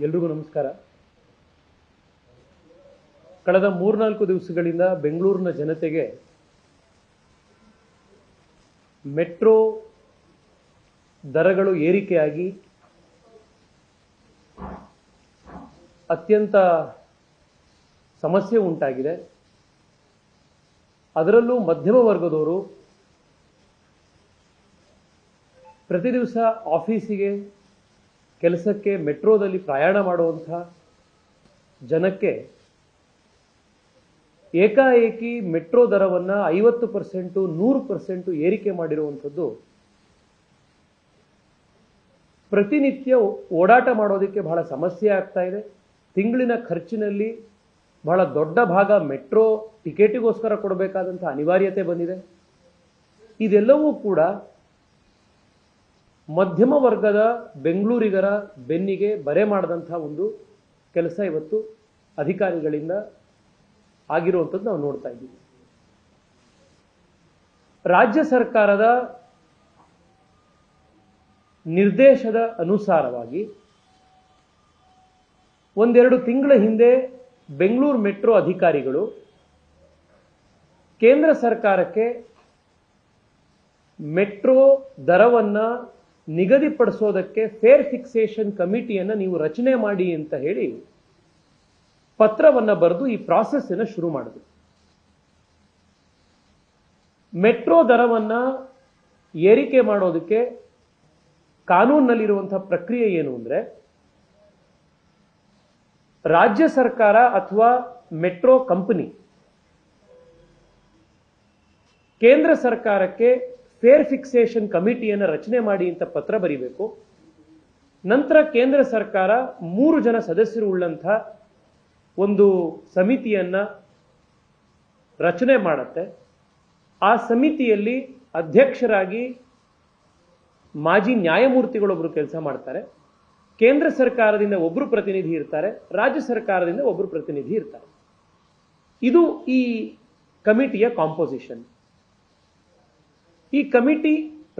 ಎಲ್ರಿಗೂ ನಮಸ್ಕಾರ. ಕಳೆದ 3-4 ದಿವಸಗಳಿಂದ ಬೆಂಗಳೂರಿನ ಜನತೆಗೆ ಮೆಟ್ರೋ ದರಗಳು ಏರಿಕೆಯಾಗಿ ಅತ್ಯಂತ ಸಮಸ್ಯೆ ಉಂಟಾಗಿದೆ. ಅದರಲ್ಲೂ ಮಧ್ಯಮ ವರ್ಗದವರು ಪ್ರತಿ ದಿವಸ ಆಫೀಸಿಗೆ ಕೆಲಸಕ್ಕೆ ಮೆಟ್ರೋದಲ್ಲಿ ಪ್ರಯಾಣ ಮಾಡುವಂಥ ಜನಕ್ಕೆ ಏಕಾಏಕಿ ಮೆಟ್ರೋ ದರವನ್ನು 50%, 100% ಏರಿಕೆ ಮಾಡಿರುವಂಥದ್ದು ಪ್ರತಿನಿತ್ಯ ಓಡಾಟ ಮಾಡೋದಕ್ಕೆ ಬಹಳ ಸಮಸ್ಯೆ ಆಗ್ತಾ ಇದೆ. ತಿಂಗಳಿನ ಖರ್ಚಿನಲ್ಲಿ ಬಹಳ ದೊಡ್ಡ ಭಾಗ ಮೆಟ್ರೋ ಟಿಕೆಟಿಗೋಸ್ಕರ ಕೊಡಬೇಕಾದಂಥ ಅನಿವಾರ್ಯತೆ ಬಂದಿದೆ. ಇದೆಲ್ಲವೂ ಕೂಡ ಮಧ್ಯಮ ವರ್ಗದ ಬೆಂಗಳೂರಿಗರ ಬೆನ್ನಿಗೆ ಬರೆ ಮಾಡಿದಂಥ ಒಂದು ಕೆಲಸ ಇವತ್ತು ಅಧಿಕಾರಿಗಳಿಂದ ಆಗಿರುವಂಥದ್ದು ನಾವು ನೋಡ್ತಾ ಇದ್ದೀವಿ. ರಾಜ್ಯ ಸರ್ಕಾರದ ನಿರ್ದೇಶದ ಅನುಸಾರವಾಗಿ 1-2 ತಿಂಗಳ ಹಿಂದೆ ಬೆಂಗಳೂರು ಮೆಟ್ರೋ ಅಧಿಕಾರಿಗಳು ಕೇಂದ್ರ ಸರ್ಕಾರಕ್ಕೆ ಮೆಟ್ರೋ ದರವನ್ನು ನಿಗದಿಪಡಿಸೋದಕ್ಕೆ ಫೇರ್ ಫಿಕ್ಸೇಷನ್ ಕಮಿಟಿಯನ್ನು ನೀವು ರಚನೆ ಮಾಡಿ ಅಂತ ಹೇಳಿ ಪತ್ರವನ್ನು ಬರೆದು ಈ ಪ್ರಾಸೆಸ್ ಅನ್ನು ಶುರು ಮಾಡಿದ್ರು. ಮೆಟ್ರೋ ದರವನ್ನು ಏರಿಕೆ ಮಾಡೋದಕ್ಕೆ ಕಾನೂನಿನಲ್ಲಿರುವಂತಹ ಪ್ರಕ್ರಿಯೆ ಏನು ಅಂದ್ರೆ, ರಾಜ್ಯ ಸರ್ಕಾರ ಅಥವಾ ಮೆಟ್ರೋ ಕಂಪನಿ ಕೇಂದ್ರ ಸರ್ಕಾರಕ್ಕೆ ಫೇರ್ ಫಿಕ್ಸೇಷನ್ ಕಮಿಟಿಯನ್ನು ರಚನೆ ಮಾಡಿ ಅಂತ ಪತ್ರ ಬರೀಬೇಕು. ನಂತರ ಕೇಂದ್ರ ಸರ್ಕಾರ 3 ಜನ ಸದಸ್ಯರು ಉಳ್ಳಂಥ ಒಂದು ಸಮಿತಿಯನ್ನ ರಚನೆ ಮಾಡುತ್ತೆ. ಆ ಸಮಿತಿಯಲ್ಲಿ ಅಧ್ಯಕ್ಷರಾಗಿ ಮಾಜಿ ನ್ಯಾಯಮೂರ್ತಿಗಳೊಬ್ಬರು ಕೆಲಸ ಮಾಡ್ತಾರೆ. ಕೇಂದ್ರ ಸರ್ಕಾರದಿಂದ ಒಬ್ಬರು ಪ್ರತಿನಿಧಿ ಇರ್ತಾರೆ, ರಾಜ್ಯ ಸರ್ಕಾರದಿಂದ ಒಬ್ಬರು ಪ್ರತಿನಿಧಿ ಇರ್ತಾರೆ. ಇದು ಈ ಕಮಿಟಿಯ ಕಾಂಪೋಸಿಷನ್. ಈ ಕಮಿಟಿ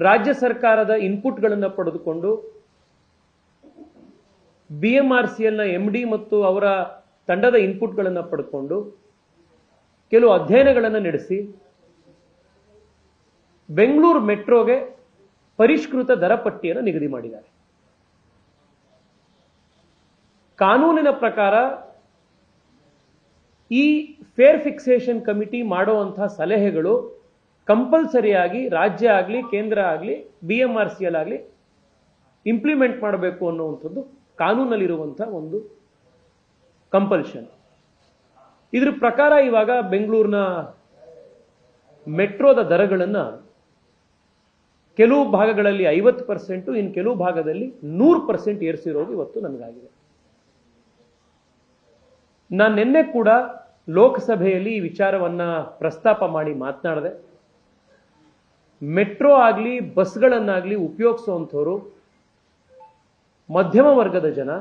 ರಾಜ್ಯ ಸರ್ಕಾರದ ಇನ್ಪುಟ್ಗಳನ್ನು ಪಡೆದುಕೊಂಡು BMRCLನ MD ಮತ್ತು ಅವರ ತಂಡದ ಇನ್ಪುಟ್ಗಳನ್ನು ಪಡೆದುಕೊಂಡು ಕೆಲವು ಅಧ್ಯಯನಗಳನ್ನು ನಡೆಸಿ ಬೆಂಗಳೂರು ಮೆಟ್ರೋಗೆ ಪರಿಷ್ಕೃತ ದರ ಪಟ್ಟಿಯನ್ನು ನಿಗದಿ ಮಾಡಿದ್ದಾರೆ. ಕಾನೂನಿನ ಪ್ರಕಾರ ಈ ಫೇರ್ ಫಿಕ್ಸೇಷನ್ ಕಮಿಟಿ ಮಾಡುವಂತಹ ಸಲಹೆಗಳು ಕಂಪಲ್ಸರಿಯಾಗಿ ರಾಜ್ಯ ಆಗಲಿ ಕೇಂದ್ರ ಆಗಲಿ BMRCL ಆಗಲಿ ಇಂಪ್ಲಿಮೆಂಟ್ ಮಾಡಬೇಕು ಅನ್ನುವಂಥದ್ದು ಕಾನೂನಲ್ಲಿರುವಂತಹ ಒಂದು ಕಂಪಲ್ಷನ್. ಇದ್ರ ಪ್ರಕಾರ ಇವಾಗ ಬೆಂಗಳೂರಿನ ಮೆಟ್ರೋದ ದರಗಳನ್ನು ಕೆಲವು ಭಾಗಗಳಲ್ಲಿ 50%, ಇನ್ನು ಕೆಲವು ಭಾಗದಲ್ಲಿ 100% ಏರಿಸಿರೋದು ಇವತ್ತು ನನಗಾಗಿದೆ. ನಾನು ನಿನ್ನೆ ಕೂಡ ಲೋಕಸಭೆಯಲ್ಲಿ ಈ ವಿಚಾರವನ್ನ ಪ್ರಸ್ತಾಪ ಮಾಡಿ ಮಾತನಾಡಿದೆ. ಮೆಟ್ರೋ ಆಗಲಿ ಬಸ್ಗಳನ್ನಾಗಲಿ ಉಪಯೋಗಿಸುವಂಥವ್ರು ಮಧ್ಯಮ ವರ್ಗದ ಜನ,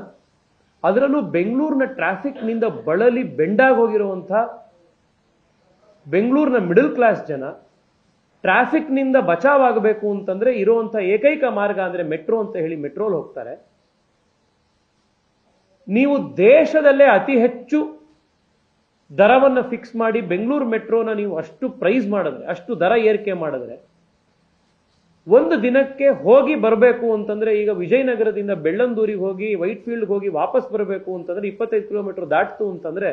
ಅದರಲ್ಲೂ ಬೆಂಗಳೂರಿನ ಟ್ರಾಫಿಕ್ನಿಂದ ಬಳಲಿ ಬೆಂಡಾಗಿ ಹೋಗಿರುವಂಥ ಬೆಂಗಳೂರಿನ ಮಿಡಲ್ ಕ್ಲಾಸ್ ಜನ ಟ್ರಾಫಿಕ್ನಿಂದ ಬಚಾವಾಗಬೇಕು ಅಂತಂದ್ರೆ ಇರುವಂಥ ಏಕೈಕ ಮಾರ್ಗ ಅಂದ್ರೆ ಮೆಟ್ರೋ ಅಂತ ಹೇಳಿ ಮೆಟ್ರೋಲ್ ಹೋಗ್ತಾರೆ. ನೀವು ದೇಶದಲ್ಲೇ ಅತಿ ಹೆಚ್ಚು ದರವನ್ನು ಫಿಕ್ಸ್ ಮಾಡಿ ಬೆಂಗಳೂರು ಮೆಟ್ರೋನ ನೀವು ಅಷ್ಟು ಪ್ರೈಸ್ ಮಾಡಿದ್ರೆ, ಅಷ್ಟು ದರ ಏರಿಕೆ ಮಾಡಿದ್ರೆ, ಒಂದು ದಿನಕ್ಕೆ ಹೋಗಿ ಬರಬೇಕು ಅಂತಂದ್ರೆ ಈಗ ವಿಜಯನಗರದಿಂದ ಬೆಳ್ಳಂದೂರಿಗೆ ಹೋಗಿ ವೈಟ್ ಫೀಲ್ಡ್ಗೆ ಹೋಗಿ ವಾಪಸ್ ಬರಬೇಕು ಅಂತಂದ್ರೆ 25 ಕಿಲೋಮೀಟರ್ ದಾಟ್ತು ಅಂತಂದ್ರೆ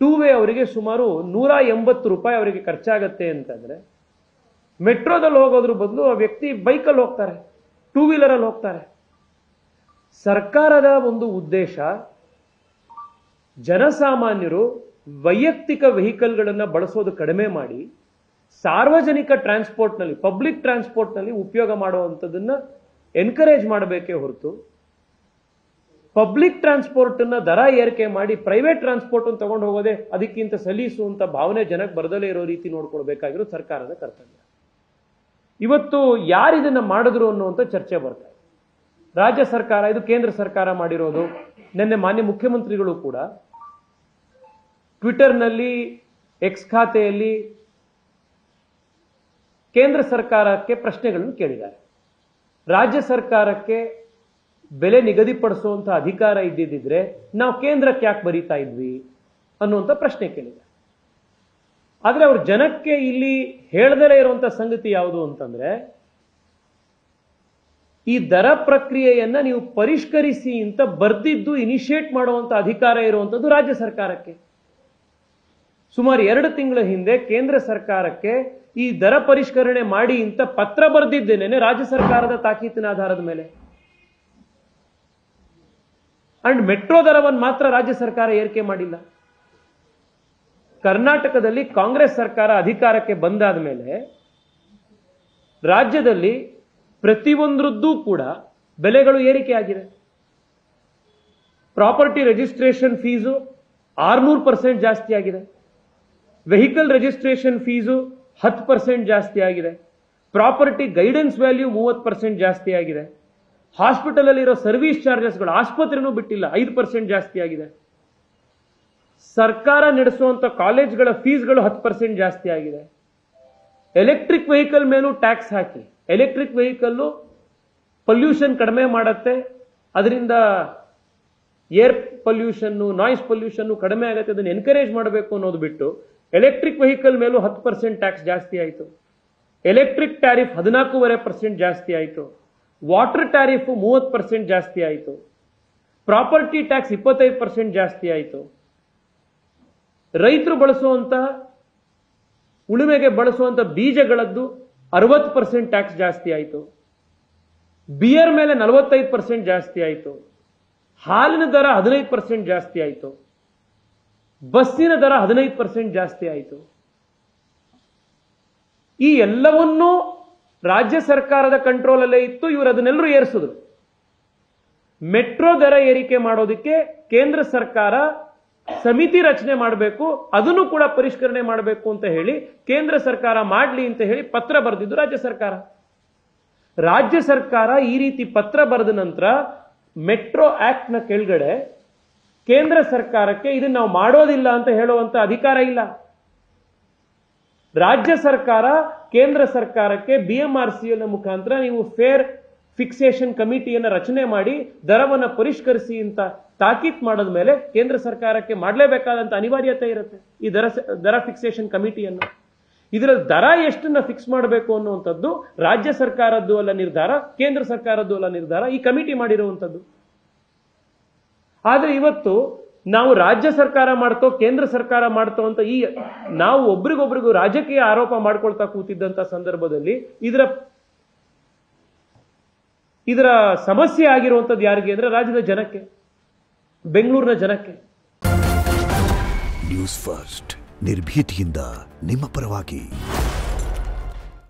2 ವೇ ಅವರಿಗೆ ಸುಮಾರು 180 ರೂಪಾಯಿ ಅವರಿಗೆ ಖರ್ಚಾಗತ್ತೆ ಅಂತಂದ್ರೆ, ಮೆಟ್ರೋದಲ್ಲಿ ಹೋಗೋದ್ರ ಬದಲು ಆ ವ್ಯಕ್ತಿ ಬೈಕಲ್ಲಿ ಹೋಗ್ತಾರೆ, 2 ವೀಲರಲ್ಲಿ ಹೋಗ್ತಾರೆ. ಸರ್ಕಾರದ ಒಂದು ಉದ್ದೇಶ ಜನಸಾಮಾನ್ಯರು ವೈಯಕ್ತಿಕ ವೆಹಿಕಲ್ಗಳನ್ನು ಬಳಸೋದು ಕಡಿಮೆ ಮಾಡಿ ಸಾರ್ವಜನಿಕ ಟ್ರಾನ್ಸ್ಪೋರ್ಟ್ನಲ್ಲಿ, ಪಬ್ಲಿಕ್ ಟ್ರಾನ್ಸ್ಪೋರ್ಟ್ನಲ್ಲಿ ಉಪಯೋಗ ಮಾಡುವಂಥದ್ದನ್ನ ಎನ್ಕರೇಜ್ ಮಾಡಬೇಕೇ ಹೊರತು ಪಬ್ಲಿಕ್ ಟ್ರಾನ್ಸ್ಪೋರ್ಟ್ನ ದರ ಏರಿಕೆ ಮಾಡಿ ಪ್ರೈವೇಟ್ ಟ್ರಾನ್ಸ್ಪೋರ್ಟ್ ಅನ್ನು ತಗೊಂಡು ಹೋಗೋದೇ ಅದಕ್ಕಿಂತ ಸಲೀಸುವಂತ ಭಾವನೆ ಜನಕ್ಕೆ ಬರದಲೇ ಇರೋ ರೀತಿ ನೋಡ್ಕೊಳ್ಬೇಕಾಗಿರೋ ಸರ್ಕಾರದ ಕರ್ತವ್ಯ. ಇವತ್ತು ಯಾರಿದನ್ನ ಮಾಡಿದ್ರು ಅನ್ನುವಂಥ ಚರ್ಚೆ ಬರ್ತಾ ಇದೆ. ರಾಜ್ಯ ಸರ್ಕಾರ, ಇದು ಕೇಂದ್ರ ಸರ್ಕಾರ ಮಾಡಿರೋದು. ನಿನ್ನೆ ಮಾನ್ಯ ಮುಖ್ಯಮಂತ್ರಿಗಳು ಕೂಡ ಟ್ವಿಟರ್ನಲ್ಲಿ, ಎಕ್ಸ್ ಖಾತೆಯಲ್ಲಿ ಕೇಂದ್ರ ಸರ್ಕಾರಕ್ಕೆ ಪ್ರಶ್ನೆಗಳನ್ನು ಕೇಳಿದ್ದಾರೆ. ರಾಜ್ಯ ಸರ್ಕಾರಕ್ಕೆ ಬೆಲೆ ನಿಗದಿಪಡಿಸುವಂತ ಅಧಿಕಾರ ಇದ್ದಿದ್ರೆ ನಾವು ಕೇಂದ್ರಕ್ಕೆ ಯಾಕೆ ಬರೀತಾ ಇದ್ವಿ ಅನ್ನುವಂಥ ಪ್ರಶ್ನೆ ಕೇಳಿದೆ. ಆದ್ರೆ ಅವ್ರ ಜನಕ್ಕೆ ಇಲ್ಲಿ ಹೇಳದಲೇ ಇರುವಂತ ಸಂಗತಿ ಯಾವುದು ಅಂತಂದ್ರೆ, ಈ ದರ ಪ್ರಕ್ರಿಯೆಯನ್ನ ನೀವು ಪರಿಷ್ಕರಿಸಿ ಅಂತ ಬರ್ದಿದ್ದು ಇನಿಷಿಯೇಟ್ ಮಾಡುವಂತ ಅಧಿಕಾರ ಇರುವಂತದ್ದು ರಾಜ್ಯ ಸರ್ಕಾರಕ್ಕೆ. ಸುಮಾರು 2 ತಿಂಗಳ ಹಿಂದೆ ಕೇಂದ್ರ ಸರ್ಕಾರಕ್ಕೆ ಈ ದರ ಪರಿಷ್ಕರಣೆ ಮಾಡಿ ಅಂತ ಪತ್ರ ಬರೆದಿದ್ದೇನೆ ರಾಜ್ಯ ಸರ್ಕಾರದ ತಾಕೀತಿನ ಆಧಾರದ ಮೇಲೆ. ಅಂಡ್ ಮೆಟ್ರೋ ದರವನ್ನು ಮಾತ್ರ ರಾಜ್ಯ ಸರ್ಕಾರ ಏರಿಕೆ ಮಾಡಿಲ್ಲ. ಕರ್ನಾಟಕದಲ್ಲಿ ಕಾಂಗ್ರೆಸ್ ಸರ್ಕಾರ ಅಧಿಕಾರಕ್ಕೆ ಬಂದಾದ ಮೇಲೆ ರಾಜ್ಯದಲ್ಲಿ ಪ್ರತಿಯೊಂದರದ್ದು ಕೂಡ ಬೆಲೆಗಳು ಏರಿಕೆ ಆಗಿದೆ. ಪ್ರಾಪರ್ಟಿ ರಿಜಿಸ್ಟ್ರೇಷನ್ ಫೀಸು 600% ಜಾಸ್ತಿ ಆಗಿದೆ. ವೆಹಿಕಲ್ ರಿಜಿಸ್ಟ್ರೇಷನ್ ಫೀಸು 10% ಜಾಸ್ತಿ ಆಗಿದೆ. ಪ್ರಾಪರ್ಟಿ ಗೈಡೆನ್ಸ್ ವ್ಯಾಲ್ಯೂ 30% ಜಾಸ್ತಿ ಆಗಿದೆ. ಹಾಸ್ಪಿಟಲ್ ಅಲ್ಲಿರೋ ಸರ್ವಿಸ್ ಚಾರ್ಜಸ್ಗಳು, ಆಸ್ಪತ್ರೆನೂ ಬಿಟ್ಟಿಲ್ಲ, 5% ಜಾಸ್ತಿ ಆಗಿದೆ. ಸರ್ಕಾರ ನಡೆಸುವಂತ ಕಾಲೇಜ್ಗಳ ಫೀಸ್ಗಳು 10% ಜಾಸ್ತಿ ಆಗಿದೆ. ಎಲೆಕ್ಟ್ರಿಕ್ ವೆಹಿಕಲ್ ಮೇಲೂ ಟ್ಯಾಕ್ಸ್ ಹಾಕಿ, ಎಲೆಕ್ಟ್ರಿಕ್ ವೆಹಿಕಲ್ ಪೊಲ್ಯೂಷನ್ ಕಡಿಮೆ ಮಾಡುತ್ತೆ, ಅದರಿಂದ ಏರ್ ಪೊಲ್ಯೂಷನ್, ನಾಯ್ಸ್ ಪೊಲ್ಯೂಷನ್ ಕಡಿಮೆ ಆಗುತ್ತೆ, ಅದನ್ನು ಎನ್ಕರೇಜ್ ಮಾಡಬೇಕು ಅನ್ನೋದು ಬಿಟ್ಟು ಎಲೆಕ್ಟ್ರಿಕ್ ವೆಹಿಕಲ್ ಮೇಲೂ 10% ಟ್ಯಾಕ್ಸ್ ಜಾಸ್ತಿ ಆಯಿತು. ಎಲೆಕ್ಟ್ರಿಕ್ ಟ್ಯಾರಿಫ್ 14.5% ಜಾಸ್ತಿ ಆಯಿತು. ವಾಟರ್ ಟ್ಯಾರಿಫ್ 30% ಜಾಸ್ತಿ ಆಯಿತು. ಪ್ರಾಪರ್ಟಿ ಟ್ಯಾಕ್ಸ್ 25% ಜಾಸ್ತಿ ಆಯಿತು. ರೈತರು ಬಳಸುವಂತ ಉಳುಮೆಗೆ ಬಳಸುವಂತ ಬೀಜಗಳದ್ದು 60% ಟ್ಯಾಕ್ಸ್ ಜಾಸ್ತಿ ಆಯಿತು. ಬಿಯರ್ ಮೇಲೆ 45% ಜಾಸ್ತಿ ಆಯಿತು. ಹಾಲಿನ ದರ 15% ಜಾಸ್ತಿ ಆಯಿತು. ಬಸ್ಸಿನ ದರ 15% ಜಾಸ್ತಿ ಆಯಿತು. ಈ ಎಲ್ಲವನ್ನೂ ರಾಜ್ಯ ಸರ್ಕಾರದ ಕಂಟ್ರೋಲ್ ಅಲ್ಲೇ ಇತ್ತು. ಇವರು ಅದನ್ನೆಲ್ಲರೂ ಏರಿಸಿದ್ರು. ಮೆಟ್ರೋ ದರ ಏರಿಕೆ ಮಾಡೋದಕ್ಕೆ ಕೇಂದ್ರ ಸರ್ಕಾರ ಸಮಿತಿ ರಚನೆ ಮಾಡಬೇಕು, ಅದನ್ನು ಕೂಡ ಪರಿಷ್ಕರಣೆ ಮಾಡಬೇಕು ಅಂತ ಹೇಳಿ ಕೇಂದ್ರ ಸರ್ಕಾರ ಮಾಡಲಿ ಅಂತ ಹೇಳಿ ಪತ್ರ ಬರೆದಿದ್ದು ರಾಜ್ಯ ಸರ್ಕಾರ. ರಾಜ್ಯ ಸರ್ಕಾರ ಈ ರೀತಿ ಪತ್ರ ಬರೆದ ನಂತರ ಮೆಟ್ರೋ ಆಕ್ಟ್ ನ ಕೆಳಗಡೆ ಕೇಂದ್ರ ಸರ್ಕಾರಕ್ಕೆ ಇದನ್ನ ನಾವು ಮಾಡೋದಿಲ್ಲ ಅಂತ ಹೇಳುವಂತ ಅಧಿಕಾರ ಇಲ್ಲ. ರಾಜ್ಯ ಸರ್ಕಾರ ಕೇಂದ್ರ ಸರ್ಕಾರಕ್ಕೆ BMRCL ಮುಖಾಂತರ ನೀವು ಫೇರ್ ಫಿಕ್ಸೇಷನ್ ಕಮಿಟಿಯನ್ನು ರಚನೆ ಮಾಡಿ ದರವನ್ನು ಪರಿಷ್ಕರಿಸಿ ಅಂತ ತಾಕೀತ್ ಮಾಡಿದ ಮೇಲೆ ಕೇಂದ್ರ ಸರ್ಕಾರಕ್ಕೆ ಮಾಡಲೇಬೇಕಾದಂತ ಅನಿವಾರ್ಯತೆ ಇರುತ್ತೆ ಈ ದರ ಫಿಕ್ಸೇಷನ್ ಕಮಿಟಿಯನ್ನು. ಇದರಲ್ಲಿ ದರ ಎಷ್ಟನ್ನ ಫಿಕ್ಸ್ ಮಾಡಬೇಕು ಅನ್ನುವಂಥದ್ದು ರಾಜ್ಯ ಸರ್ಕಾರದ್ದು ಅಲ್ಲ ನಿರ್ಧಾರ, ಕೇಂದ್ರ ಸರ್ಕಾರದ್ದು ಅಲ್ಲ ನಿರ್ಧಾರ, ಈ ಕಮಿಟಿ ಮಾಡಿರುವಂಥದ್ದು. ಆದ್ರೆ ಇವತ್ತು ನಾವು ರಾಜ್ಯ ಸರ್ಕಾರ ಮಾಡ್ತೋ ಕೇಂದ್ರ ಸರ್ಕಾರ ಮಾಡ್ತೋ ಅಂತ ಈ ನಾವು ಒಬ್ರಿಗೊಬ್ರಿಗೂ ರಾಜಕೀಯ ಆರೋಪ ಮಾಡ್ಕೊಳ್ತಾ ಕೂತಿದ್ದಂತ ಸಂದರ್ಭದಲ್ಲಿ ಇದರ ಸಮಸ್ಯೆ ಆಗಿರುವಂತದ್ದು ಯಾರಿಗೆ ಅಂದ್ರೆ ರಾಜ್ಯದ ಜನಕ್ಕೆ, ಬೆಂಗಳೂರಿನ ಜನಕ್ಕೆ. ನ್ಯೂಸ್ ಫಸ್ಟ್ ನಿರ್ಭೀತಿಯಿಂದ ನಿಮ್ಮ ಪರವಾಗಿ.